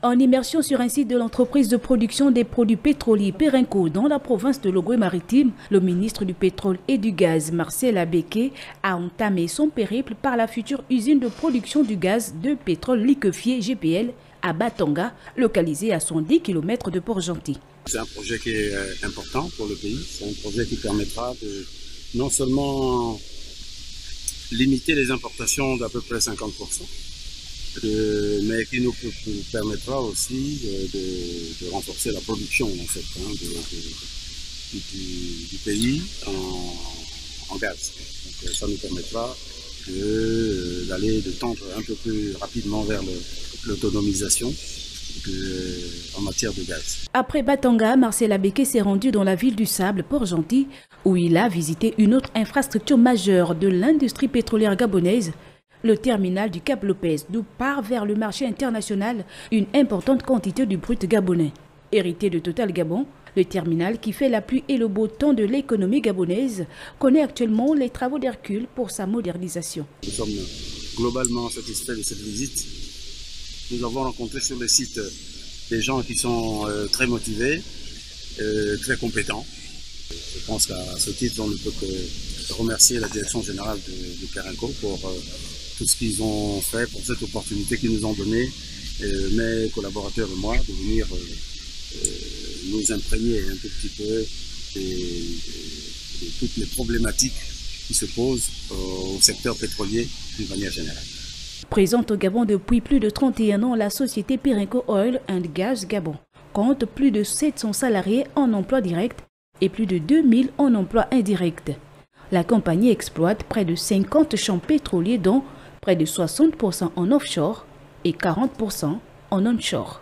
En immersion sur un site de l'entreprise de production des produits pétroliers Perenco dans la province de Logoué-Maritime, le ministre du Pétrole et du Gaz, Marcel Abeke, a entamé son périple par la future usine de production du gaz de pétrole liquéfié GPL à Batanga, localisée à 110 km de Port-Gentil. C'est un projet qui est important pour le pays. C'est un projet qui permettra de non seulement limiter les importations d'à peu près 50%, mais qui nous permettra aussi de renforcer la production en fait, du pays en gaz. Donc, ça nous permettra de tendre un peu plus rapidement vers l'autonomisation en matière de gaz. Après Batanga, Marcel Abeke s'est rendu dans la ville du Sable, Port-Gentil, où il a visité une autre infrastructure majeure de l'industrie pétrolière gabonaise, le terminal du Cap Lopez, d'où part vers le marché international une importante quantité du brut gabonais. Hérité de Total Gabon, le terminal qui fait la pluie et le beau temps de l'économie gabonaise connaît actuellement les travaux d'Hercule pour sa modernisation. Nous sommes globalement satisfaits de cette visite. Nous avons rencontré sur le site des gens qui sont très motivés, très compétents. Je pense qu'à ce titre, on ne peut que remercier la direction générale de Perenco pour tout ce qu'ils ont fait, pour cette opportunité qu'ils nous ont donnée, mes collaborateurs et moi, de venir nous imprégner un tout petit peu de toutes les problématiques qui se posent au secteur pétrolier d'une manière générale. Présente au Gabon depuis plus de 31 ans, la société Perenco Oil and Gas Gabon compte plus de 700 salariés en emploi direct et plus de 2000 en emploi indirect. La compagnie exploite près de 50 champs pétroliers dont près de 60% en offshore et 40% en onshore.